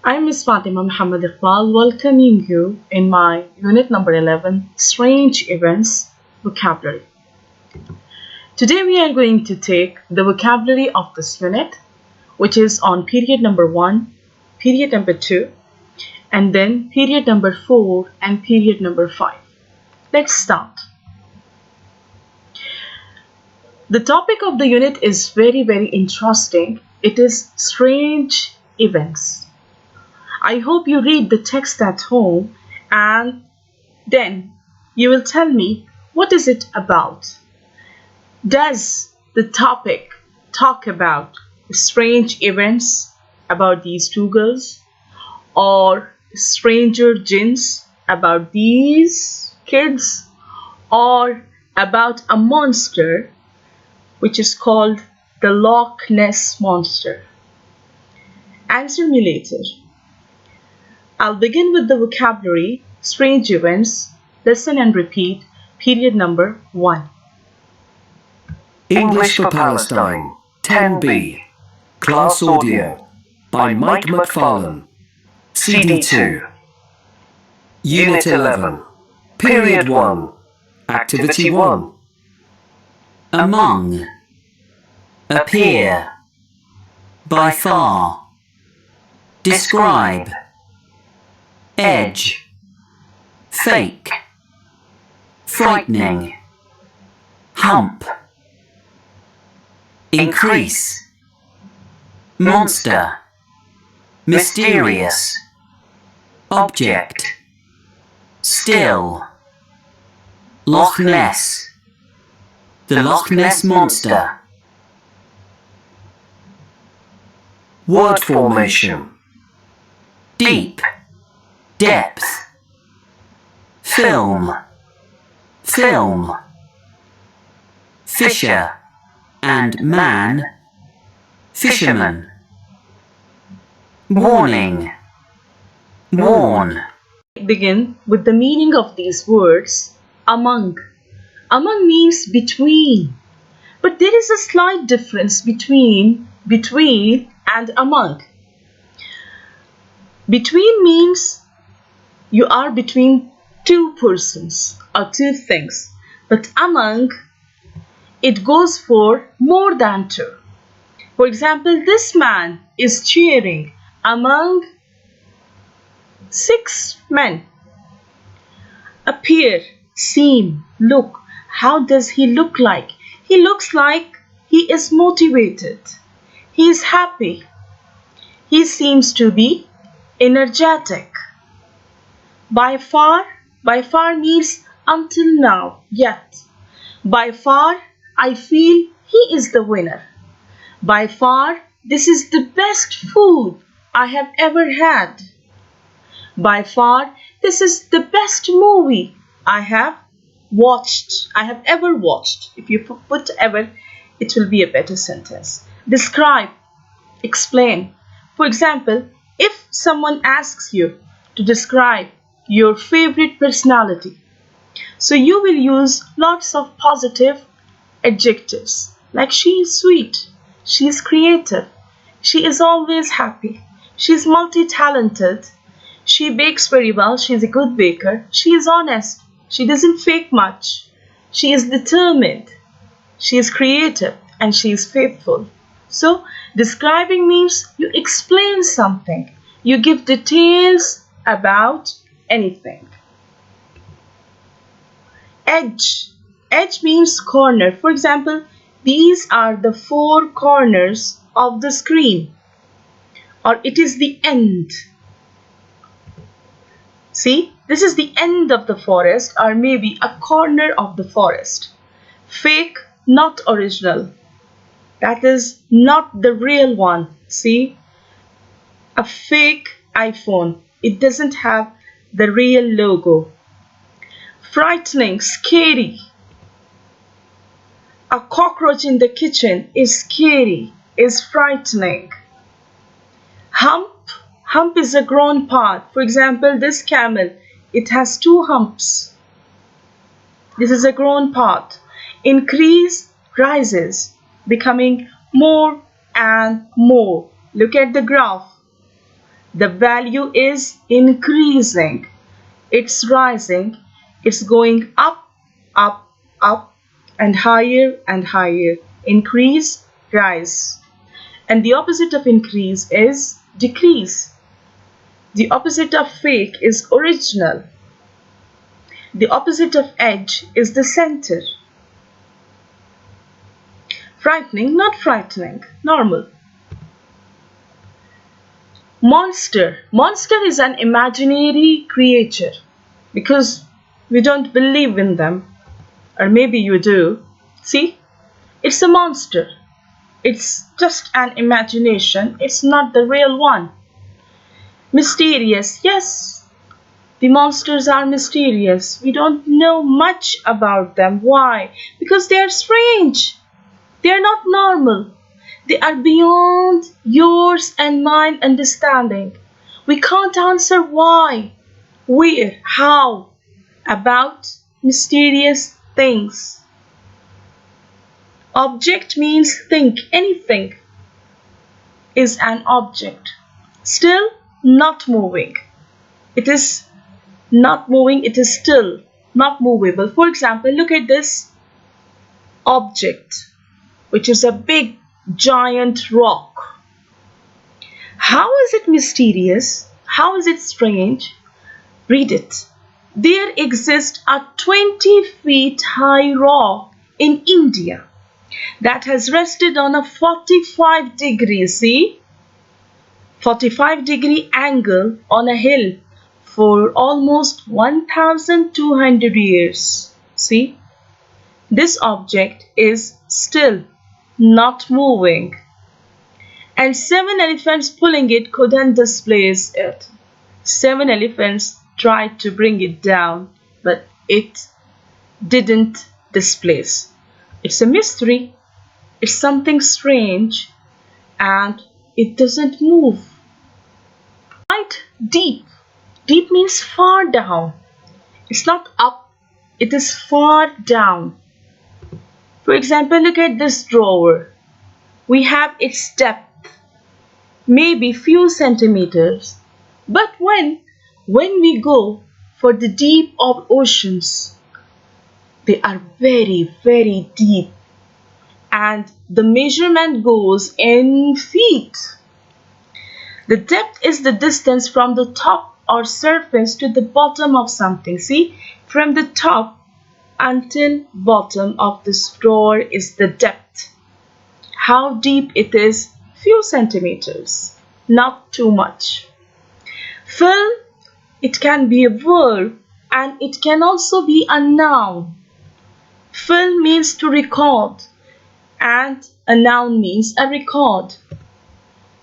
I'm Miss Fatima Muhammad Iqbal, welcoming you in my unit number 11, Strange Events Vocabulary. Today we are going to take the vocabulary of this unit, which is on period number 1, period number 2, and then period number 4 and period number 5. Let's start. The topic of the unit is very interesting. It is strange events. I hope you read the text at home and then you will tell me what is it about. Does the topic talk about strange events about these two girls, or stranger jinns about these kids, or about a monster which is called the Loch Ness Monster? Answer me later. I'll begin with the vocabulary, strange events, listen and repeat, period number 1. English for Palestine, 10B, Class Audio, by Mike McFarlane, CD2. Unit 11, Period 1, Activity 1. Among, appear, by far, describe, edge, fake, frightening, hump, increase, monster, mysterious, object, still, Loch Ness, the Loch Ness Monster. Word formation. Deep, depth, film, film, fisher and man, fisherman, warning, warn. Begin with the meaning of these words. Among. Among means between, but there is a slight difference between and among. Between means you are between two persons or two things, but among, it goes for more than two. For example, this man is cheering among 6 men. Appear, seem, look. How does he look like? He looks like he is motivated. He is happy. He seems to be energetic. By far means until now, yet. By far, I feel he is the winner. By far, this is the best food I have ever had. By far, this is the best movie I have ever watched. If you put ever, it will be a better sentence. Describe, explain. For example, if someone asks you to describe your favorite personality, so you will use lots of positive adjectives like she is sweet, she is creative, she is always happy, she is multi-talented, she bakes very well, she is a good baker, she is honest, she doesn't fake much, she is determined, she is creative, and she is faithful. So, describing means you explain something, you give details about anything. Edge. Edge means corner. For example, these are the 4 corners of the screen, or it is the end. See, this is the end of the forest, or maybe a corner of the forest. Fake, not original. That is not the real one. See, a fake iPhone, it doesn't have the real logo. Frightening, scary. A cockroach in the kitchen is scary, is frightening. Hump. Hump is a grown part. For example, this camel, it has 2 humps. This is a grown part. Increase, rises, becoming more and more. Look at the graph. The value is increasing. It's rising. It's going up, up, up, and higher. Increase, rise. And the opposite of increase is decrease. The opposite of fake is original. The opposite of edge is the center. Frightening, not frightening, normal. Monster. Monster is an imaginary creature because we don't believe in them. Or maybe you do. See? It's a monster. It's just an imagination. It's not the real one. Mysterious. Yes, the monsters are mysterious. We don't know much about them. Why? Because they are strange. They are not normal. They are beyond yours and mine understanding. We can't answer why, where, how about mysterious things. Object means think. Anything is an object. Still not moving. It is not moving, it is still not movable. For example, look at this object, which is a big giant rock. How is it mysterious? How is it strange? Read it. There exists a 20 feet high rock in India that has rested on a 45-degree, see? 45-degree angle on a hill for almost 1,200 years. See? This object is still not moving. And 7 elephants pulling it couldn't displace it. 7 elephants tried to bring it down, but it didn't displace. It's a mystery. It's something strange, and it doesn't move. Right? Deep. Deep means far down. It's not up, it is far down. For example, look at this drawer. We have its depth, maybe few centimeters. But when we go for the deep of oceans, they are very, very deep. And the measurement goes in feet. The depth is the distance from the top or surface to the bottom of something. See, from the top until bottom of this drawer is the depth. How deep it is? Few centimeters, not too much. Film, it can be a verb and it can also be a noun. Film means to record and a noun means a record.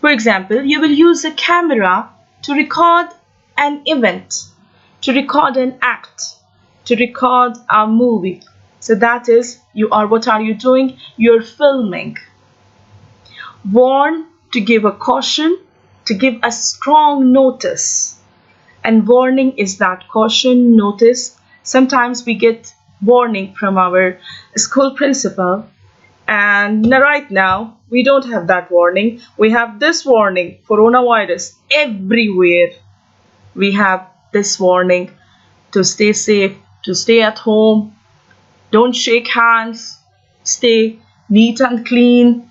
For example, you will use a camera to record an event, to record an act, to record a movie. So that is, what are you doing? You're filming. Warn, to give a caution, to give a strong notice. And warning is that caution, notice. Sometimes we get warning from our school principal. And right now, we don't have that warning. We have this warning, coronavirus, everywhere. We have this warning to stay safe, to stay at home, don't shake hands, stay neat and clean,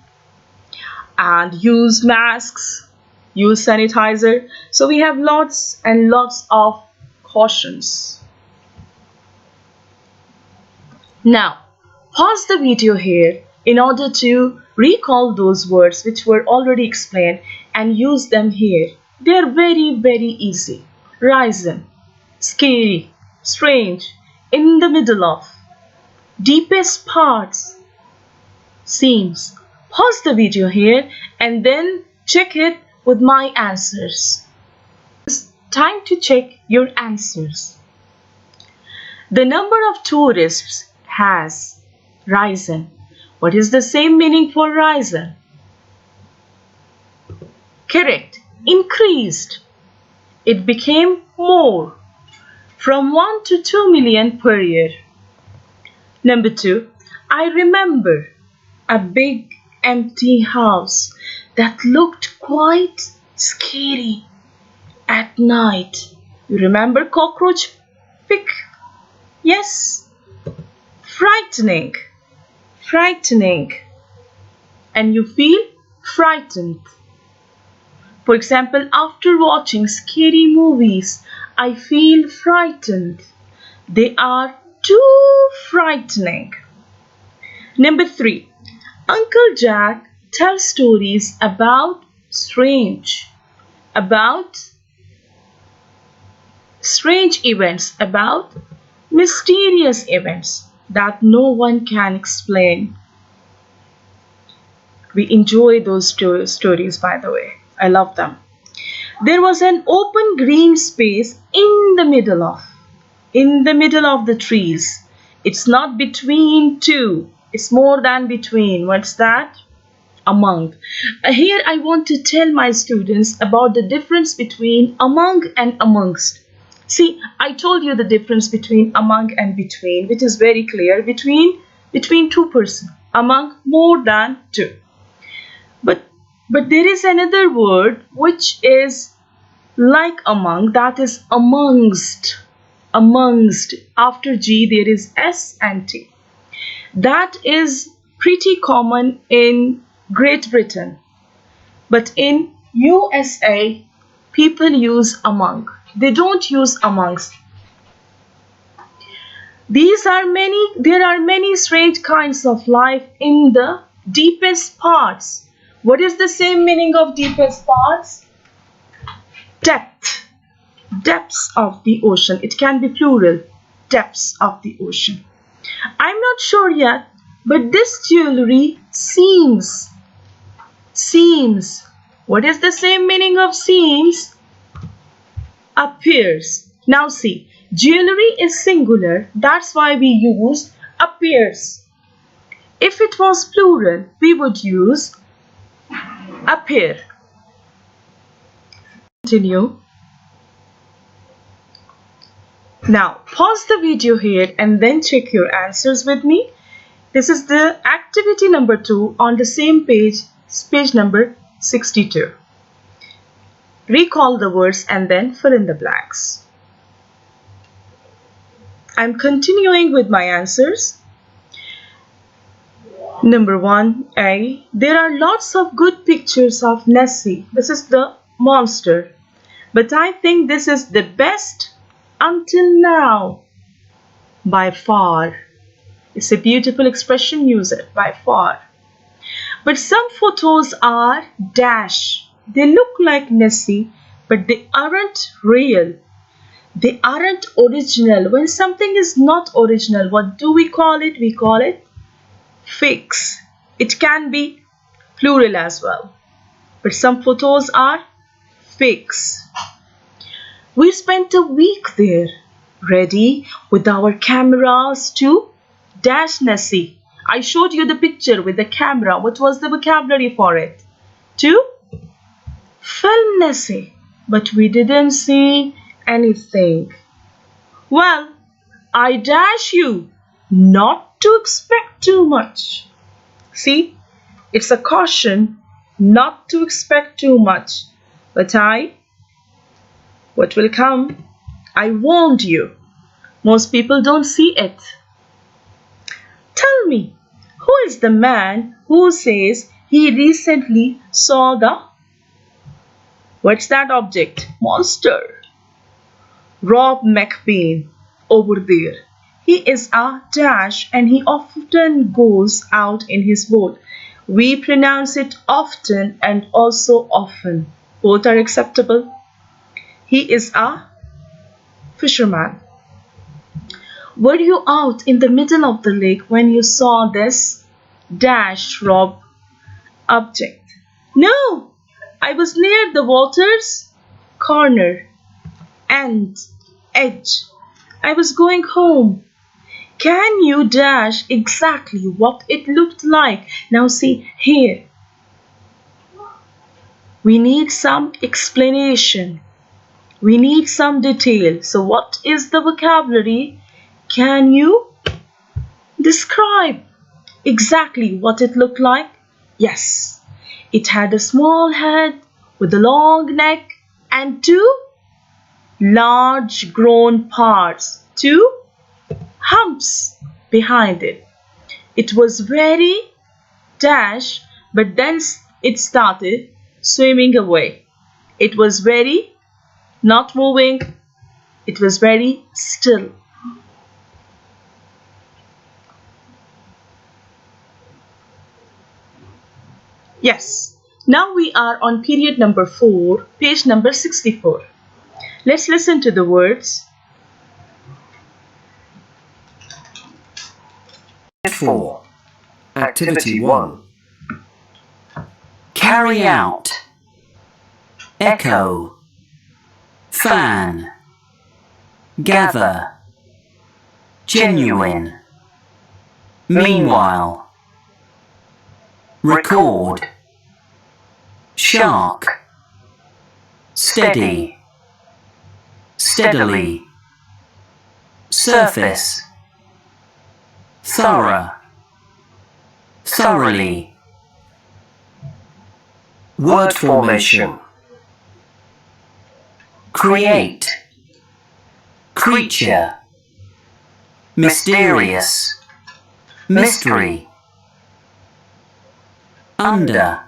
and use masks, use sanitizer. So we have lots and lots of cautions. Now, pause the video here in order to recall those words which were already explained and use them here. They are very, very easy. Risen, scary, strange, in the middle of, deepest parts, seems. Pause the video here and then check it with my answers. It's time to check your answers. The number of tourists has risen. What is the same meaning for risen? Correct. Increased. It became more. From 1 to 2 million per year. Number 2. I remember a big empty house that looked quite scary. at night. You remember cockroach pick? Yes. Frightening. Frightening. And you feel frightened. For example, after watching scary movies, I feel frightened. They are too frightening. Number 3. Uncle Jack tells stories about strange events, about mysterious events that no one can explain. We enjoy those stories, by the way. I love them. There was an open green space in the middle of the trees. It's not between two. It's more than between. What's that? Among. Here I want to tell my students about the difference between among and amongst. See, I told you the difference between among and between, which is very clear. Between two persons. Among, more than two. But there is another word which is like among, that is amongst. Amongst. After G there is S and T. That is pretty common in Great Britain. But in USA, people use among. They don't use amongst. There are many strange kinds of life in the deepest parts. What is the same meaning of deepest parts? Depth. Depths of the ocean. It can be plural. Depths of the ocean. I'm not sure yet, but this jewelry seems. What is the same meaning of seems? Appears. Now see, jewelry is singular. That's why we use appears. If it was plural, we would use appear. Continue. Now pause the video here and then check your answers with me. This is the activity number 2 on the same page number 62. Recall the words and then fill in the blanks. I'm continuing with my answers. Number 1A. There are lots of good pictures of Nessie. This is the monster. But I think this is the best until now. By far. It's a beautiful expression, use it. By far. But some photos are dash. They look like Nessie, but they aren't real. They aren't original. When something is not original, what do we call it? We call it fakes. It can be plural as well. But some photos are fakes. We spent a week there, ready with our cameras to dash Nessie. I showed you the picture with the camera. What was the vocabulary for it? To film Nessie. But we didn't see anything. Well, I dash you not to expect too much. See, it's a caution not to expect too much. But what will come? I warned you. Most people don't see it. Tell me, who is the man who says he recently saw the... What's that object? Monster. Rob McBean over there. He is a dash and he often goes out in his boat. We pronounce it often and also often. Both are acceptable. He is a fisherman. Were you out in the middle of the lake when you saw this dash Rob object? No, I was near the water's corner and edge. I was going home. Can you dash exactly what it looked like? Now see here. We need some explanation. We need some detail. So what is the vocabulary? Can you describe exactly what it looked like? Yes. It had a small head with a long neck and two large grown parts to humps behind it. It was very dash, but then it started swimming away. It was very not moving. It was very still. Yes. Now we are on period number 4, page number 64. Let's listen to the words. 4. Activity 1. Carry out. Echo. Fan. Gather. Genuine. Meanwhile. Record. Shark. Steady. Steadily. Surface. Thorough. Thoroughly. Word formation. Create. Creature. Mysterious. Mystery. Under.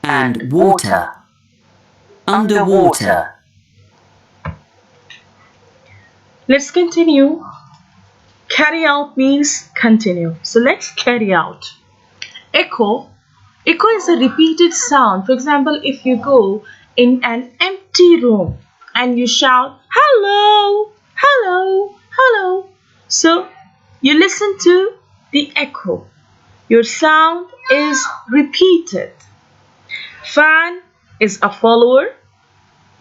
And water. Underwater. Let's continue. Carry out means continue. So let's carry out. Echo. Echo is a repeated sound. For example, if you go in an empty room and you shout, hello, hello, hello. So you listen to the echo. Your sound is repeated. Fan is a follower.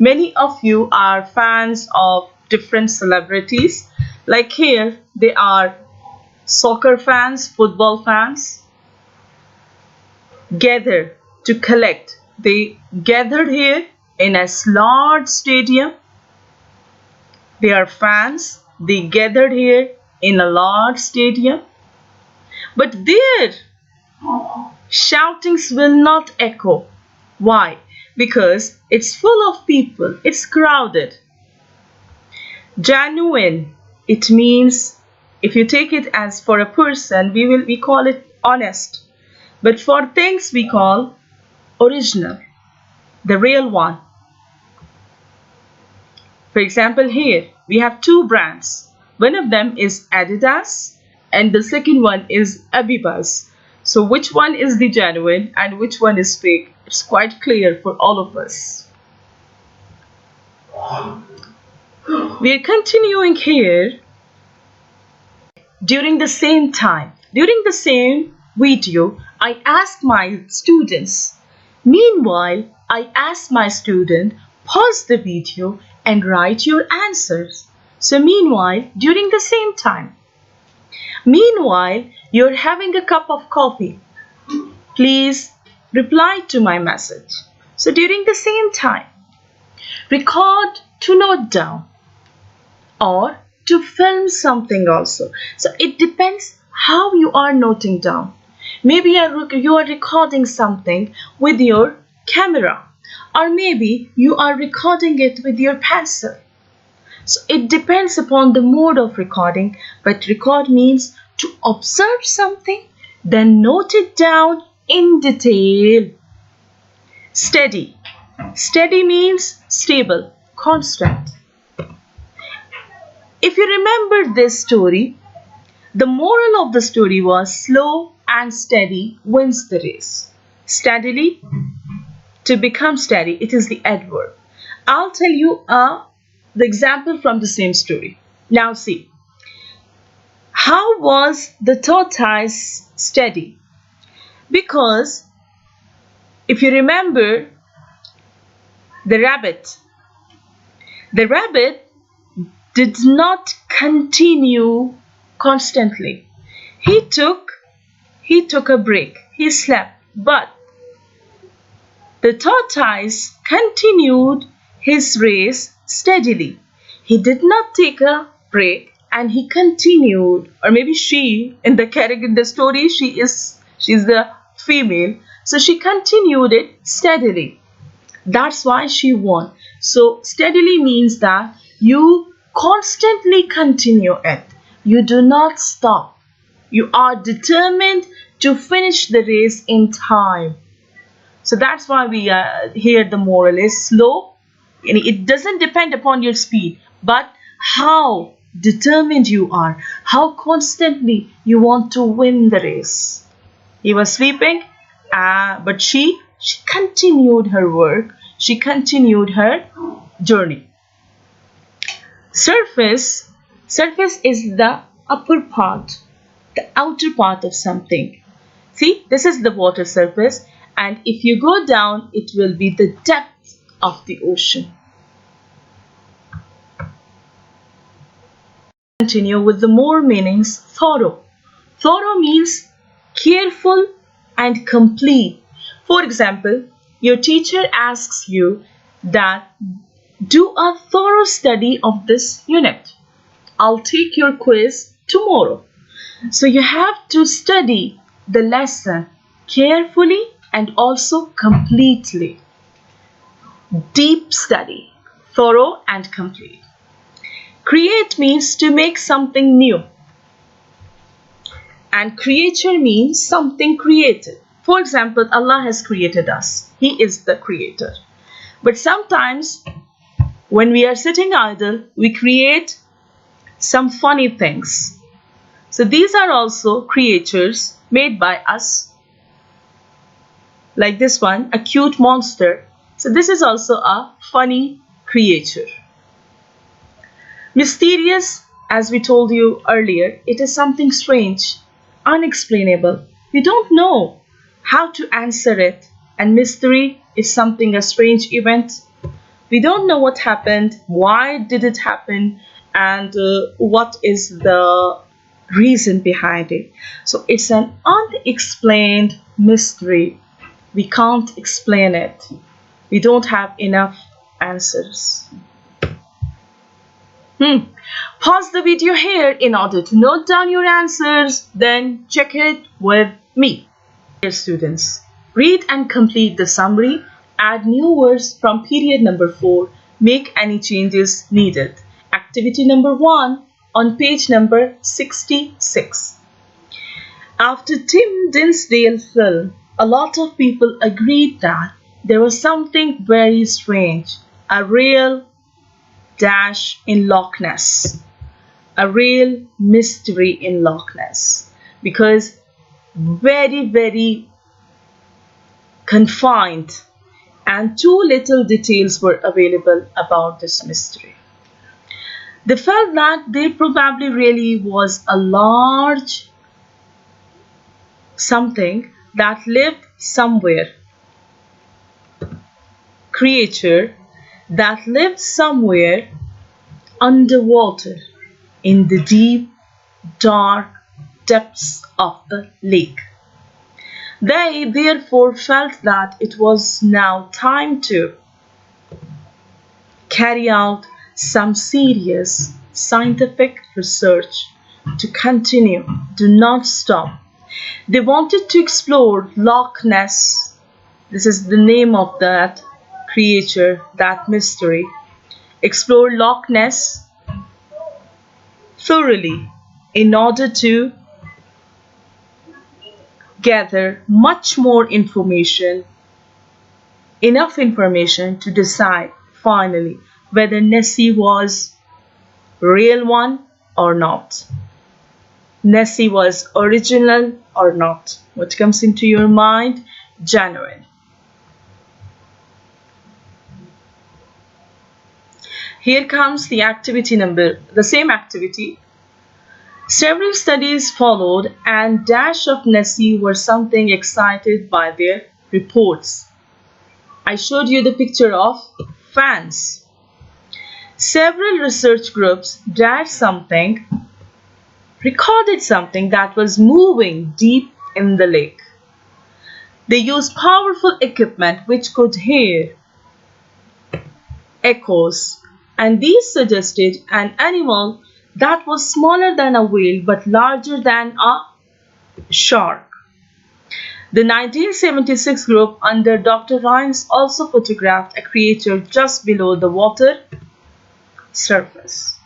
Many of you are fans of different celebrities. Like here, they are soccer fans, football fans. Gather, to collect. They gathered here in a large stadium. They are fans. They gathered here in a large stadium. But their shoutings will not echo. Why? Because it's full of people. It's crowded. Genuine. It means, if you take it as for a person, we call it honest. But for things we call original, the real one. For example, here we have two brands. One of them is Adidas and the second one is Abibas. So which one is the genuine and which one is fake? It's quite clear for all of us. We are continuing here. During the same time, during the same video, I asked my students. Meanwhile, I asked my student, pause the video and write your answers. So meanwhile, during the same time. Meanwhile, you're having a cup of coffee. Please reply to my message. So during the same time. Record to note down or to film something also. So it depends how you are noting down. Maybe you are recording something with your camera, or maybe you are recording it with your pencil. So it depends upon the mode of recording, but record means to observe something, then note it down in detail. Steady. Steady means stable, constant. If you remember this story, the moral of the story was slow and steady wins the race. Steadily, to become steady, it is the adverb. I'll tell you the example from the same story. Now see, how was the tortoise steady? Because if you remember the rabbit did not continue constantly. He took a break. He slept. But the tortoise continued his race steadily. He did not take a break and he continued. Or maybe she, in the character in the story, she's the female. So she continued it steadily. That's why she won. So steadily means that you constantly continue it. You do not stop. You are determined to finish the race in time. So that's why we here the moral is slow. And it doesn't depend upon your speed, but how determined you are, how constantly you want to win the race. He was sleeping, but she continued her work. She continued her journey. Surface is the upper part, the outer part of something. See, this is the water surface, and if you go down, it will be the depth of the ocean. Continue with the more meanings. Thorough. Thorough means careful and complete. For example, your teacher asks you that do a thorough study of this unit. I'll take your quiz tomorrow. So you have to study the lesson carefully and also completely. Deep study, thorough and complete. Create means to make something new. And creature means something created. For example, Allah has created us. He is the creator. But sometimes when we are sitting idle, we create some funny things. So these are also creatures made by us. Like this one, a cute monster. So this is also a funny creature. Mysterious, as we told you earlier, it is something strange, unexplainable. We don't know how to answer it. And mystery is something, a strange event. We don't know what happened, why did it happen, and what is the reason behind it. So it's an unexplained mystery. We can't explain it. We don't have enough answers. Pause the video here in order to note down your answers, then check it with me. Dear students, read and complete the summary, add new words from period number 4, make any changes needed. Activity number 1 on page number 66. After Tim Dinsdale's film, a lot of people agreed that there was something very strange, a real dash in Loch Ness, a real mystery in Loch Ness, because very, very confined and too little details were available about this mystery. They felt that there probably really was a large something that lived somewhere, creature that lived somewhere underwater in the deep, dark depths of the lake. They therefore felt that it was now time to carry out some serious scientific research, to continue, do not stop. They wanted to explore Loch Ness. This is the name of that creature, that mystery. Explore Loch Ness thoroughly in order to gather much more information, enough information to decide finally whether Nessie was real one or not. Nessie was original or not. What comes into your mind? Genuine. Here comes the activity number, the same activity. Several studies followed and dash of Nessie were something excited by their reports. I showed you the picture of fans. Several research groups dash something, recorded something that was moving deep in the lake. They used powerful equipment which could hear echoes, and these suggested an animal that was smaller than a whale but larger than a shark. The 1976 group under Dr. Rines also photographed a creature just below the water surface.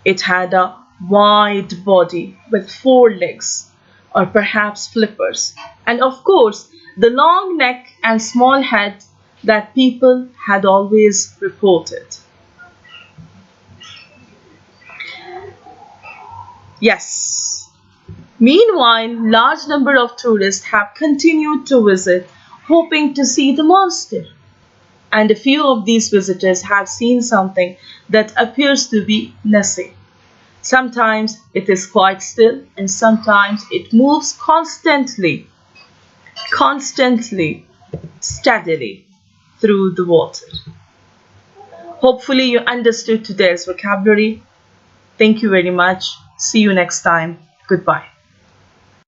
It had a wide body with 4 legs, or perhaps flippers, and of course the long neck and small head that people had always reported. Yes. Meanwhile, large number of tourists have continued to visit, hoping to see the monster. And a few of these visitors have seen something that appears to be Nessie. Sometimes it is quite still, and sometimes it moves constantly, steadily through the water. Hopefully, you understood today's vocabulary. Thank you very much. See you next time. Goodbye.